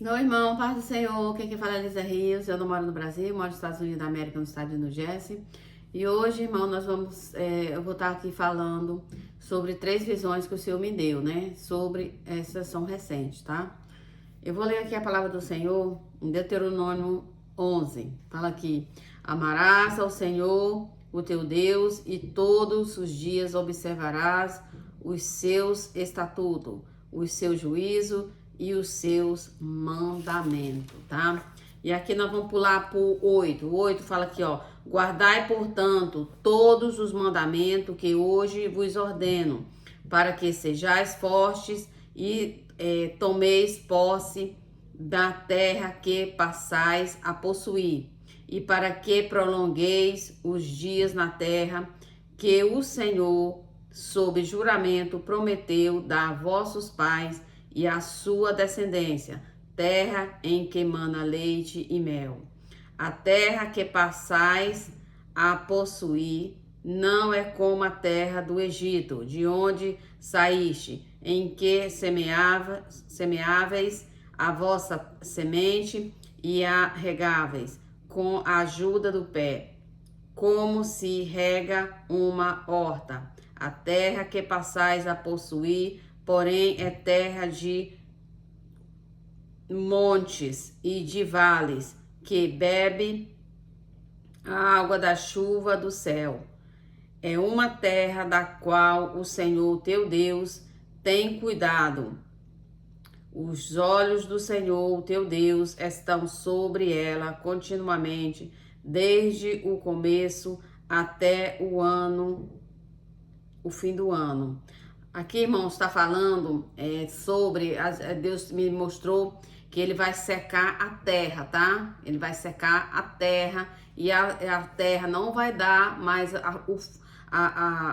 Meu irmão, paz do Senhor, quem fala é Elisa Rios, eu não moro no Brasil, moro nos Estados Unidos da América, no estado de New Jersey. E hoje, irmão, eu vou estar aqui falando sobre 3 visões que o Senhor me deu, né? Essas são recentes, tá? Eu vou ler aqui a palavra do Senhor em Deuteronômio 11. Fala aqui: amarás ao Senhor, o teu Deus, e todos os dias observarás os seus estatutos, os seus juízos e os seus mandamentos, tá? E aqui nós vamos pular para o 8. O 8 fala aqui, ó: guardai, portanto, todos os mandamentos que hoje vos ordeno, para que sejais fortes e tomeis posse da terra que passais a possuir, e para que prolongueis os dias na terra que o Senhor, sob juramento, prometeu dar a vossos pais e a sua descendência, terra em que mana leite e mel. A terra que passais a possuir não é como a terra do Egito, de onde saíste, em que semeáveis a vossa semente e a regáveis com a ajuda do pé, como se rega uma horta. A terra que passais a possuir, porém, é terra de montes e de vales, que bebe a água da chuva do céu. É uma terra da qual o Senhor teu Deus tem cuidado. Os olhos do Senhor teu Deus estão sobre ela continuamente, desde o começo até o fim do ano. Aqui, irmãos, está falando sobre, Deus me mostrou que ele vai secar a terra, tá? Ele vai secar a terra e a terra não vai dar mais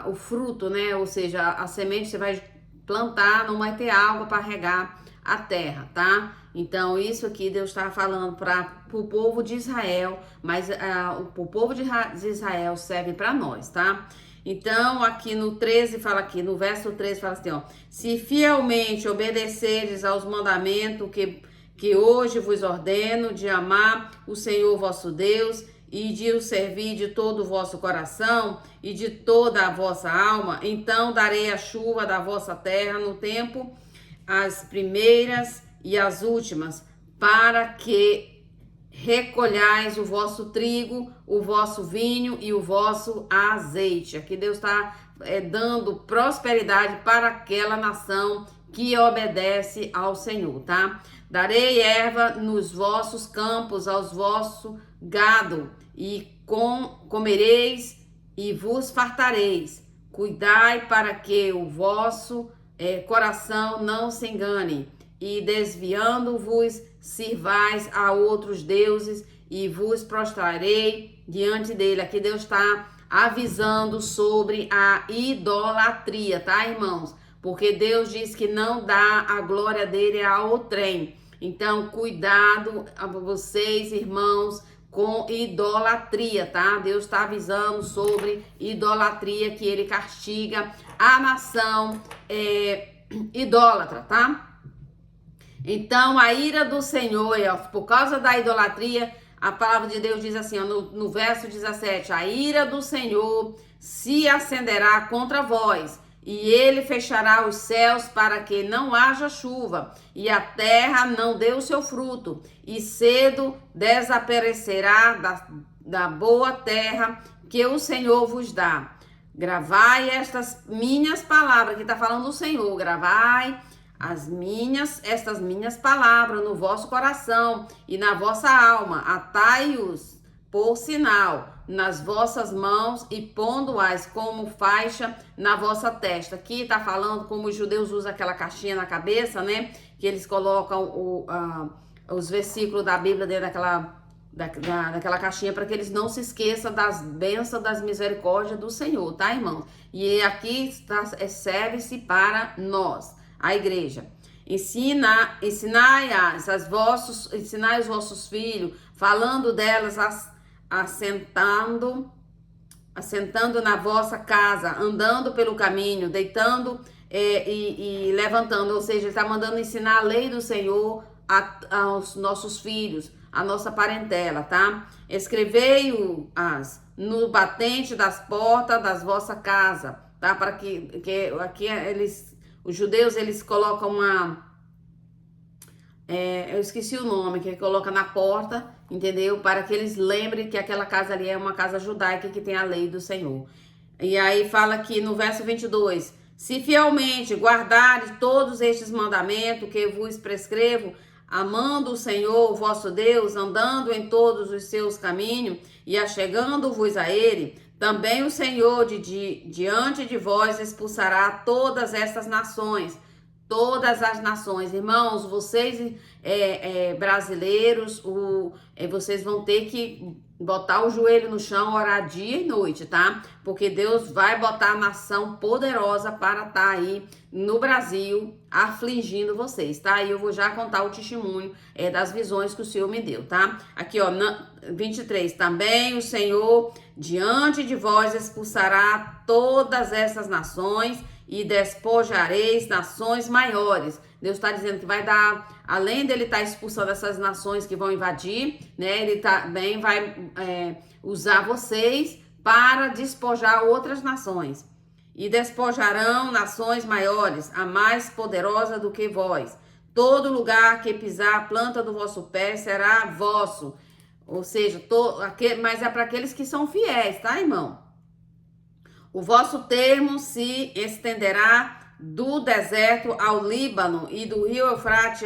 o fruto, né? Ou seja, a semente você vai plantar, não vai ter água para regar a terra, tá? Então, isso aqui Deus está falando para o povo de Israel, mas o povo de Israel serve para nós, tá? Então, aqui no 13 fala aqui, no verso 13 fala assim, ó: se fielmente obedeceres aos mandamentos que hoje vos ordeno, de amar o Senhor vosso Deus e de o servir de todo o vosso coração e de toda a vossa alma, então darei a chuva da vossa terra no tempo, as primeiras e as últimas, para que recolhais o vosso trigo, o vosso vinho e o vosso azeite. Aqui Deus está dando prosperidade para aquela nação que obedece ao Senhor, tá? Darei erva nos vossos campos, aos vossos gado, e comereis e vos fartareis. Cuidai para que o vosso coração não se engane, e desviando-vos, sirvais a outros deuses, e vos prostrarei diante dele. Aqui Deus está avisando sobre a idolatria, tá, irmãos? Porque Deus diz que não dá a glória dele a outrem. Então, cuidado a vocês, irmãos, com idolatria, tá? Deus está avisando sobre idolatria, que ele castiga a nação idólatra, tá? Então, a ira do Senhor, por causa da idolatria, a palavra de Deus diz assim, ó, no verso 17, a ira do Senhor se acenderá contra vós, e ele fechará os céus para que não haja chuva, e a terra não dê o seu fruto, e cedo desaparecerá da boa terra que o Senhor vos dá. Gravai estas minhas palavras, que está falando o Senhor, gravai estas minhas palavras no vosso coração e na vossa alma, atai-os por sinal nas vossas mãos e pondo-as como faixa na vossa testa. Aqui tá falando como os judeus usam aquela caixinha na cabeça, né? Que eles colocam os versículos da Bíblia dentro daquela caixinha, para que eles não se esqueçam das bênçãos, das misericórdias do Senhor, tá, irmãos? E aqui serve-se para nós, a igreja. Ensinai os vossos filhos, falando delas, assentando na vossa casa, andando pelo caminho, deitando e levantando. Ou seja, ele está mandando ensinar a lei do Senhor aos nossos filhos, a nossa parentela, tá? Escrevei-o-as no batente das portas das vossa casa, tá? Para que aqui os judeus, eles colocam eu esqueci o nome, que ele coloca na porta, entendeu? Para que eles lembrem que aquela casa ali é uma casa judaica que tem a lei do Senhor. E aí fala aqui no verso 22, se fielmente guardares todos estes mandamentos que vos prescrevo, amando o Senhor, vosso Deus, andando em todos os seus caminhos e achegando-vos a Ele, também o Senhor diante de vós expulsará todas estas nações. Todas as nações, irmãos, vocês brasileiros, vocês vão ter que botar o joelho no chão, orar dia e noite, tá? Porque Deus vai botar a nação poderosa para estar aí no Brasil afligindo vocês, tá? E eu vou já contar o testemunho das visões que o Senhor me deu, tá? Aqui, ó, 23, também o Senhor diante de vós expulsará todas essas nações e despojareis nações maiores. Deus está dizendo que vai dar, além dele estar expulsando essas nações que vão invadir, né? Ele também vai usar vocês para despojar outras nações. E despojarão nações maiores, a mais poderosa do que vós. Todo lugar que pisar a planta do vosso pé será vosso. Ou seja, mas é para aqueles que são fiéis, tá, irmão? O vosso termo se estenderá do deserto ao Líbano e do rio Eufrate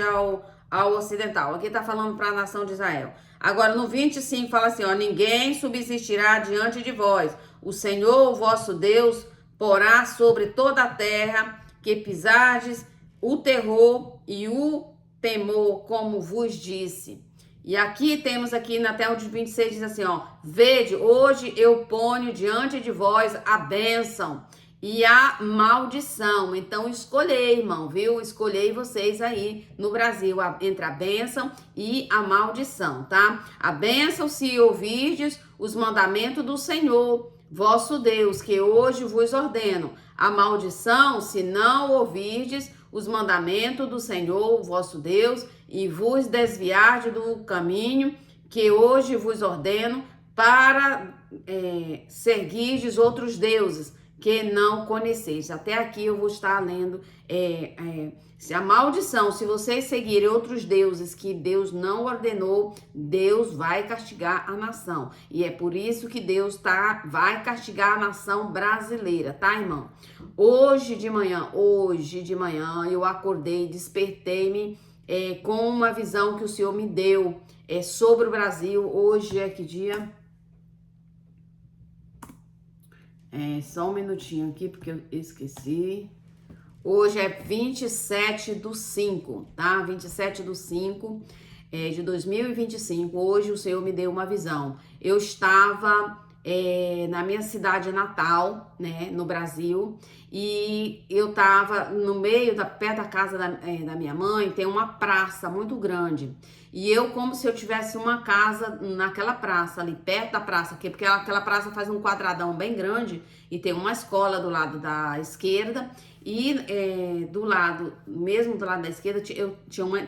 ao ocidental. Aqui está falando para a nação de Israel. Agora no 25 fala assim, ó, ninguém subsistirá diante de vós. O Senhor, o vosso Deus, porá sobre toda a terra que pisardes o terror e o temor, como vos disse. E aqui temos aqui na terra de 26, diz assim, ó, vede, hoje eu ponho diante de vós a bênção e a maldição. Então escolhei, irmão, viu? Escolhei vocês aí no Brasil, entre a bênção e a maldição, tá? A bênção se ouvirdes os mandamentos do Senhor, vosso Deus, que hoje vos ordeno. A maldição se não ouvirdes os mandamentos do Senhor, vosso Deus, e vos desviardes do caminho que hoje vos ordeno para seguirdes outros deuses que não conheceis. Até aqui eu vou estar lendo se a maldição, se vocês seguirem outros deuses que Deus não ordenou, Deus vai castigar a nação. E é por isso que Deus vai castigar a nação brasileira, tá, irmão? Hoje de manhã eu acordei, despertei-me com uma visão que o Senhor me deu sobre o Brasil. Hoje é que dia? Só um minutinho aqui, porque eu esqueci. Hoje é 27/5, tá? 27/5 de 2025. Hoje o Senhor me deu uma visão. Eu estava na minha cidade natal, né, no Brasil, e eu estava no meio, perto da casa da minha mãe, tem uma praça muito grande. E eu, como se eu tivesse uma casa naquela praça, ali perto da praça, porque aquela praça faz um quadradão bem grande e tem uma escola do lado da esquerda e mesmo do lado da esquerda,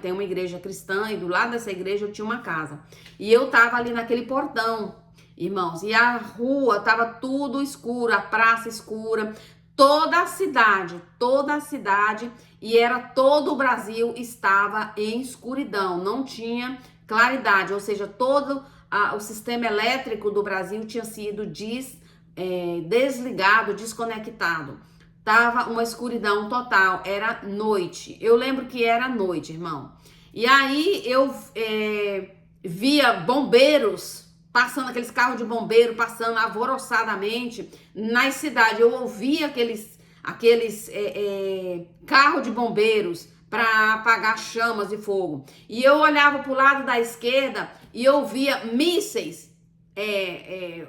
tem uma igreja cristã e do lado dessa igreja eu tinha uma casa. E eu tava ali naquele portão, irmãos, e a rua tava tudo escuro, a praça escura, toda a cidade, e era todo o Brasil estava em escuridão, não tinha claridade, ou seja, todo o sistema elétrico do Brasil tinha sido desligado, desconectado. Tava uma escuridão total, era noite. Eu lembro que era noite, irmão. E aí eu via bombeiros passando, aqueles carros de bombeiro passando alvoroçadamente nas cidades. Eu ouvia aqueles carros de bombeiros para apagar chamas de fogo. E eu olhava para o lado da esquerda e eu via mísseis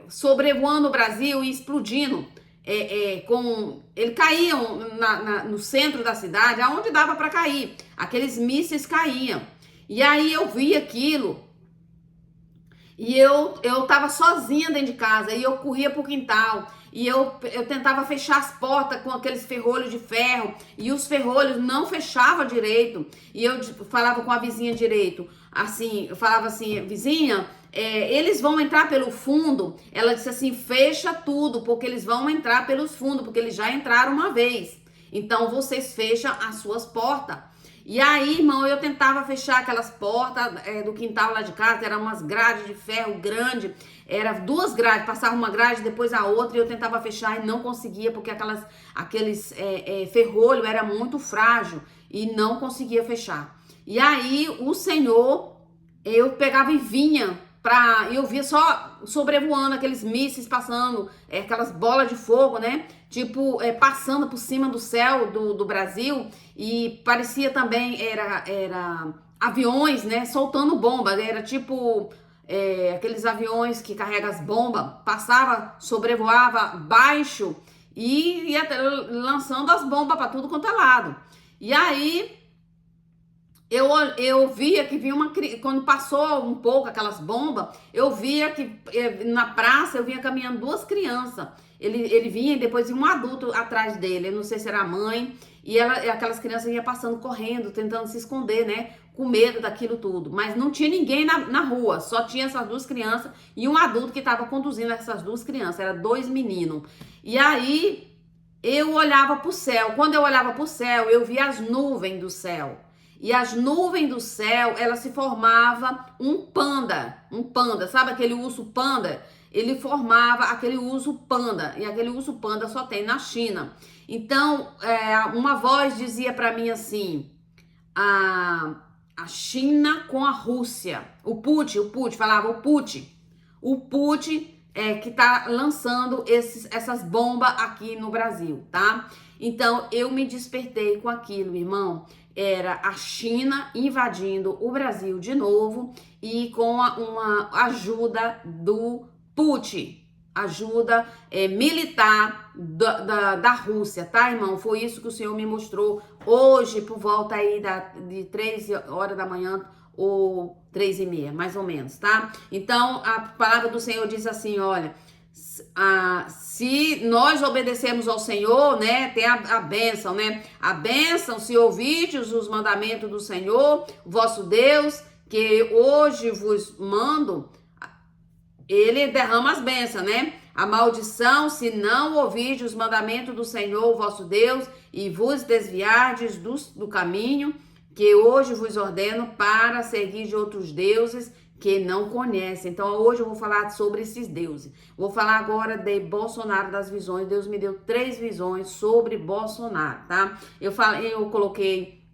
sobrevoando o Brasil e explodindo. Eles caíam no centro da cidade, aonde dava para cair. Aqueles mísseis caíam. E aí eu vi aquilo. E eu tava sozinha dentro de casa, e eu corria pro quintal, e eu tentava fechar as portas com aqueles ferrolhos de ferro, e os ferrolhos não fechavam direito, e eu falava com a vizinha direito, assim, eu falava assim, vizinha, eles vão entrar pelo fundo. Ela disse assim, fecha tudo, porque eles vão entrar pelos fundos, porque eles já entraram uma vez, então vocês fecham as suas portas. E aí, irmão, eu tentava fechar aquelas portas do quintal lá de casa, eram umas grades de ferro grande, era 2 grades, passava uma grade, depois a outra, e eu tentava fechar e não conseguia, porque aqueles ferrolho era muito frágil e não conseguia fechar. E aí, o Senhor, eu pegava e vinha, eu via só sobrevoando aqueles mísseis passando, aquelas bolas de fogo, né? Tipo, passando por cima do céu do Brasil, e parecia também, era aviões, né? Soltando bombas, era tipo aqueles aviões que carregam as bombas, passava, sobrevoava baixo e ia lançando as bombas para tudo quanto é lado. E aí, eu via que vinha quando passou um pouco aquelas bombas, eu via que na praça eu vinha caminhando 2 crianças. Ele vinha e depois vinha um adulto atrás dele, eu não sei se era a mãe, e aquelas crianças iam passando correndo, tentando se esconder, né, com medo daquilo tudo. Mas não tinha ninguém na rua, só tinha essas 2 crianças e um adulto que estava conduzindo essas 2 crianças, eram 2 meninos. E aí eu olhava para o céu, quando eu olhava para o céu, eu via as nuvens do céu. E as nuvens do céu, ela se formava um panda, sabe aquele urso panda? Ele formava aquele urso panda, e aquele urso panda só tem na China. Então, uma voz dizia para mim assim, a China com a Rússia, o Putin, falava o Putin que tá lançando essas bombas aqui no Brasil, tá? Então, eu me despertei com aquilo, irmão. Era a China invadindo o Brasil de novo e com uma ajuda do Putin, ajuda militar da Rússia, tá, irmão? Foi isso que o Senhor me mostrou hoje, por volta aí de 3 horas da manhã, ou 3:30, mais ou menos, tá? Então, a palavra do Senhor diz assim, olha, se nós obedecemos ao Senhor, né, tem a bênção, né? A bênção, se ouvirdes os mandamentos do Senhor, vosso Deus, que hoje vos mando, ele derrama as bênçãos, né? A maldição, se não ouvirdes os mandamentos do Senhor, vosso Deus, e vos desviardes do caminho que hoje vos ordeno para seguir de outros deuses que não conhecem. Então, hoje eu vou falar sobre esses deuses. Vou falar agora de Bolsonaro, das visões. Deus me deu 3 visões sobre Bolsonaro, tá? Eu coloquei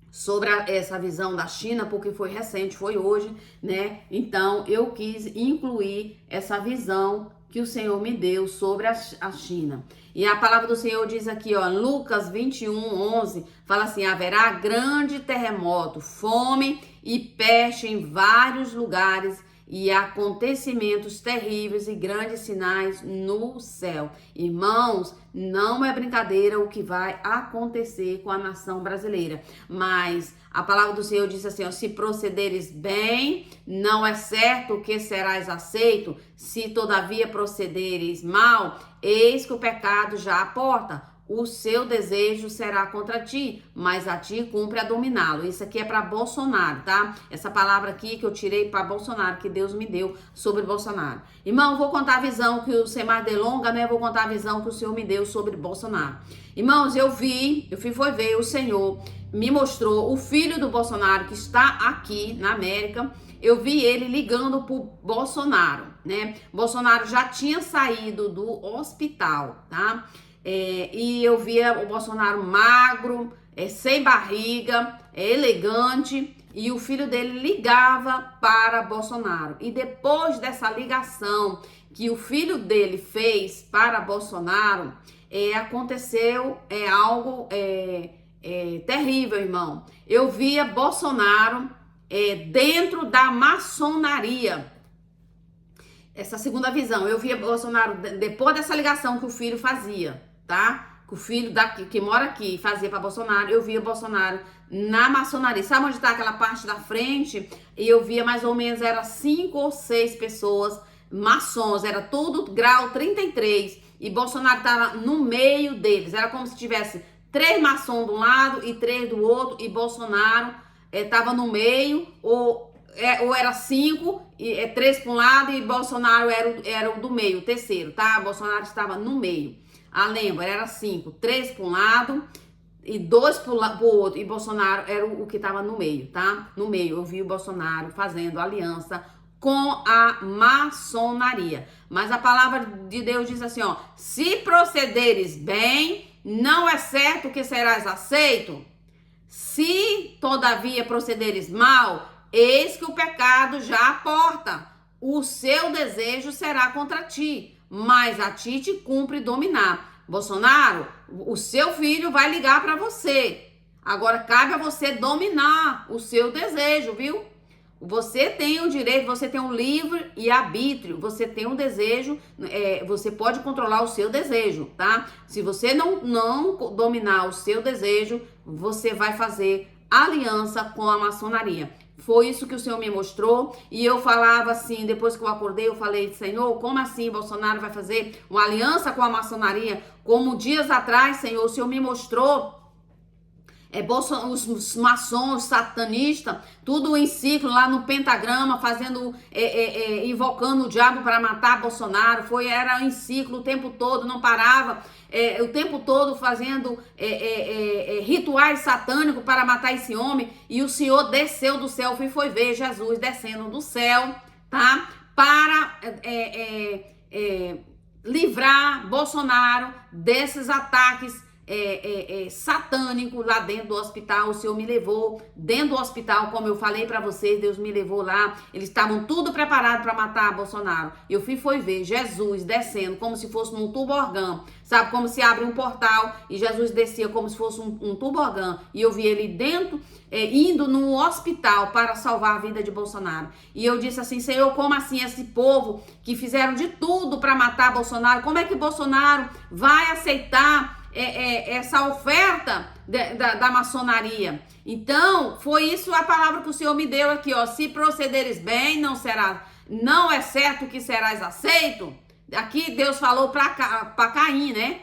sobre essa visão da China, porque foi recente, foi hoje, né? Então, eu quis incluir essa visão que o Senhor me deu sobre a China. E a palavra do Senhor diz aqui, ó, Lucas 21:11, fala assim, haverá grande terremoto, fome e peste em vários lugares e acontecimentos terríveis e grandes sinais no céu. Irmãos, não é brincadeira o que vai acontecer com a nação brasileira, mas a palavra do Senhor diz assim, ó, se procederes bem, não é certo que serás aceito, se todavia procederes mal, eis que o pecado já aporta. O seu desejo será contra ti, mas a ti cumpre a dominá-lo. Isso aqui é para Bolsonaro, tá? Essa palavra aqui que eu tirei para Bolsonaro, que Deus me deu sobre Bolsonaro. Irmão, vou contar a visão que sem mais delonga, né? Vou contar a visão que o Senhor me deu sobre Bolsonaro. Irmãos, foi ver, o Senhor me mostrou o filho do Bolsonaro que está aqui na América. Eu vi ele ligando pro Bolsonaro, né? Bolsonaro já tinha saído do hospital, tá? E eu via o Bolsonaro magro, sem barriga, elegante, e o filho dele ligava para Bolsonaro. E depois dessa ligação que o filho dele fez para Bolsonaro, aconteceu algo terrível, irmão. Eu via Bolsonaro dentro da maçonaria. Essa segunda visão, eu via Bolsonaro depois dessa ligação que o filho fazia, tá? Que o filho daqui, que mora aqui, fazia para Bolsonaro, eu via Bolsonaro na maçonaria. Sabe onde tá aquela parte da frente? E eu via mais ou menos, era 5 ou 6 pessoas maçons, era tudo grau 33. e Bolsonaro estava no meio deles. Era como se tivesse 3 maçons de um lado e 3 do outro, e Bolsonaro estava no meio, ou era 5, 3 para um lado, e Bolsonaro era o do meio, o terceiro, tá? Bolsonaro estava no meio. Lembra, era 5, 3 para um lado e 2 para o outro, e Bolsonaro era o que estava no meio, tá? No meio, eu vi o Bolsonaro fazendo aliança com a maçonaria. Mas a palavra de Deus diz assim, ó: se procederes bem, não é certo que serás aceito. Se todavia procederes mal, eis que o pecado já aporta. O seu desejo será contra ti, mas a ti te cumpre dominar. Bolsonaro, o seu filho vai ligar para você. Agora cabe a você dominar o seu desejo, viu? Você tem o direito, você tem um livre e arbítrio, você tem um desejo, você pode controlar o seu desejo, tá? Se você não dominar o seu desejo, você vai fazer aliança com a maçonaria. Foi isso que o Senhor me mostrou, e eu falava assim, depois que eu acordei, eu falei: Senhor, como assim Bolsonaro vai fazer uma aliança com a maçonaria? Como dias atrás, Senhor, o Senhor me mostrou os maçons, satanistas, tudo em ciclo lá no pentagrama, fazendo, invocando o diabo para matar Bolsonaro. Era em ciclo o tempo todo, não parava, o tempo todo fazendo rituais satânicos para matar esse homem. E o Senhor desceu do céu, foi ver Jesus descendo do céu, tá? Para livrar Bolsonaro desses ataques satânico lá dentro do hospital. O Senhor me levou dentro do hospital, como eu falei para vocês, Deus me levou lá. Eles estavam tudo preparado para matar Bolsonaro. Eu fui ver Jesus descendo como se fosse num tuborgão, sabe, como se abre um portal e Jesus descia como se fosse um tuborgão, e eu vi ele dentro, indo no hospital para salvar a vida de Bolsonaro. E eu disse assim: Senhor, como assim esse povo que fizeram de tudo para matar Bolsonaro, como é que Bolsonaro vai aceitar essa oferta da maçonaria? Então, foi isso a palavra que o Senhor me deu aqui, ó: se procederes bem, não é certo que serás aceito. Aqui Deus falou para Caim, né?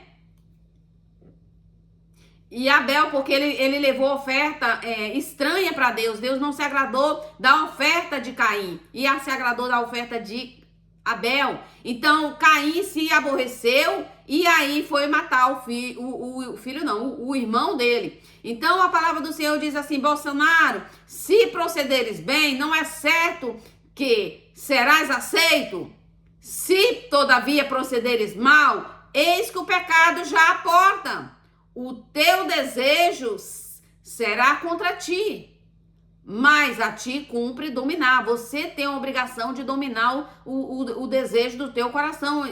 E Abel, porque ele levou oferta estranha para Deus. Deus não se agradou da oferta de Caim, e se agradou da oferta de Abel. Então Caim se aborreceu e aí foi matar o irmão dele. Então a palavra do Senhor diz assim: Bolsonaro, se procederes bem, não é certo que serás aceito. Se todavia procederes mal, eis que o pecado já aporta. O teu desejo será contra ti, mas a ti cumpre dominar. Você tem a obrigação de dominar o desejo do teu coração,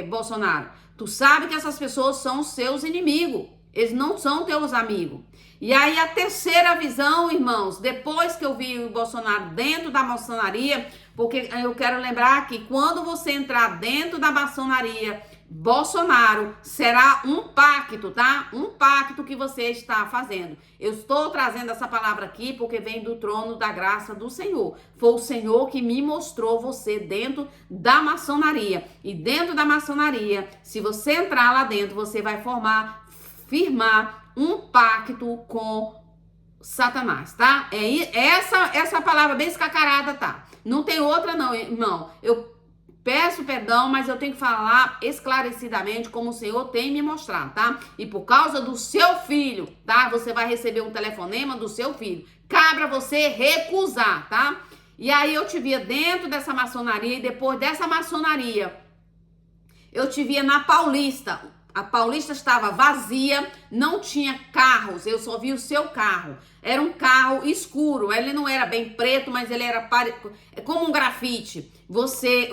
Bolsonaro. Tu sabe que essas pessoas são seus inimigos. Eles não são teus amigos. E aí a terceira visão, irmãos, depois que eu vi o Bolsonaro dentro da maçonaria, porque eu quero lembrar que quando você entrar dentro da maçonaria, Bolsonaro será um pacto, tá? Um pacto que você está fazendo. Eu estou trazendo essa palavra aqui porque vem do trono da graça do Senhor. Foi o Senhor que me mostrou você dentro da maçonaria. E dentro da maçonaria, se você entrar lá dentro, você vai firmar um pacto com Satanás, tá? Essa palavra bem escacarada, tá? Não tem outra não, irmão. Eu peço perdão, mas eu tenho que falar esclarecidamente como o Senhor tem me mostrado, tá? E por causa do seu filho, tá? Você vai receber um telefonema do seu filho. Cabe a você recusar, tá? E aí eu te via dentro dessa maçonaria, e depois dessa maçonaria, eu te via na Paulista. A Paulista estava vazia, não tinha carros, eu só vi o seu carro. Era um carro escuro, ele não era bem preto, mas ele era como um grafite.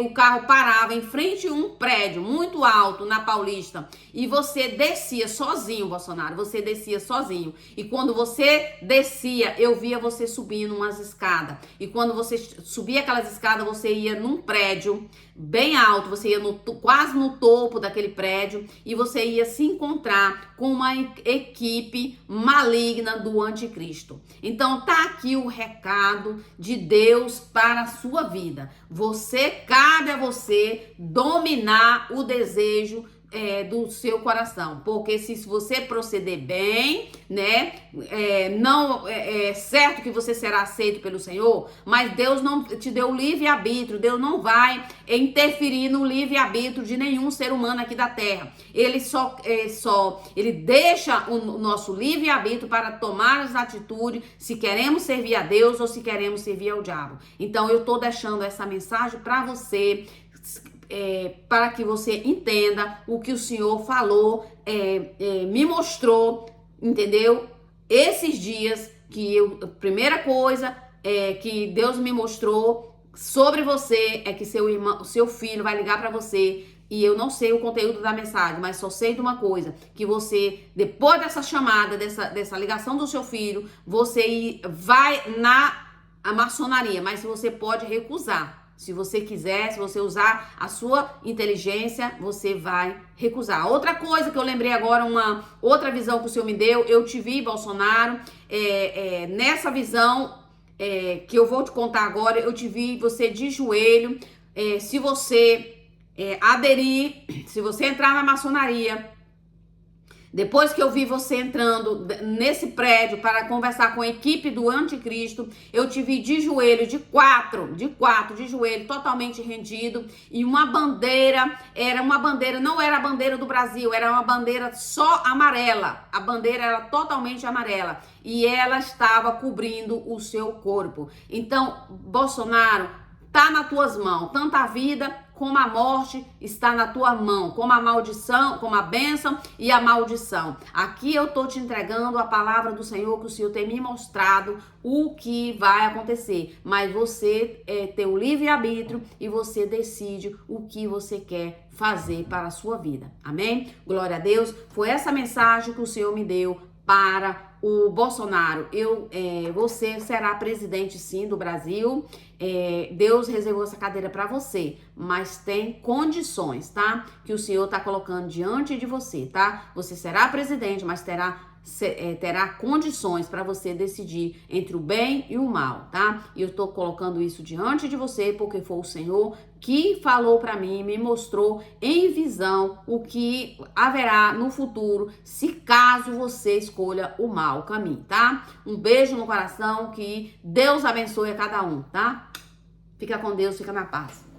O carro parava em frente a um prédio muito alto na Paulista e você descia sozinho, Bolsonaro, você descia sozinho. E quando você descia, eu via você subindo umas escadas. E quando você subia aquelas escadas, você ia num prédio bem alto, você ia quase no topo daquele prédio e você ia se encontrar com uma equipe maligna do anticristo. Então tá aqui o recado de Deus para a sua vida. Cabe a você dominar o desejo do seu coração, porque se você proceder bem, né, não é certo que você será aceito pelo Senhor, mas Deus não te deu livre-arbítrio, Deus não vai interferir no livre-arbítrio de nenhum ser humano aqui da terra. Ele deixa o nosso livre-arbítrio para tomar as atitudes, se queremos servir a Deus ou se queremos servir ao diabo. Então eu tô deixando essa mensagem para você, para que você entenda o que o Senhor falou, me mostrou, entendeu? Esses dias a primeira coisa que Deus me mostrou sobre você é que seu filho vai ligar para você, e eu não sei o conteúdo da mensagem, mas só sei de uma coisa, que você, depois dessa chamada, dessa ligação do seu filho, você vai na maçonaria, mas você pode recusar. Se você quiser, se você usar a sua inteligência, você vai recusar. Outra coisa que eu lembrei agora, uma outra visão que o Senhor me deu, eu te vi, Bolsonaro, nessa visão que eu vou te contar agora, eu te vi você de joelho. Se você aderir, se você entrar na maçonaria, depois que eu vi você entrando nesse prédio para conversar com a equipe do anticristo, eu te vi de joelho, de quatro, de joelho, totalmente rendido, e uma bandeira, não era a bandeira do Brasil, era uma bandeira só amarela, a bandeira era totalmente amarela, e ela estava cobrindo o seu corpo. Então, Bolsonaro, tá nas tuas mãos, tanto a vida como a morte está na tua mão, como a maldição, como a bênção e a maldição. Aqui eu tô te entregando a palavra do Senhor, que o Senhor tem me mostrado o que vai acontecer. Mas você tem o livre-arbítrio e você decide o que você quer fazer para a sua vida. Amém? Glória a Deus. Foi essa mensagem que o Senhor me deu para o Bolsonaro. Você será presidente sim do Brasil. Deus reservou essa cadeira para você, mas tem condições, tá? Que o Senhor tá colocando diante de você, tá? Você será presidente, mas terá condições para você decidir entre o bem e o mal, tá? E eu tô colocando isso diante de você porque foi o Senhor que falou para mim, me mostrou em visão o que haverá no futuro se caso você escolha o mau caminho, tá? Um beijo no coração, que Deus abençoe a cada um, tá? Fica com Deus, fica na paz.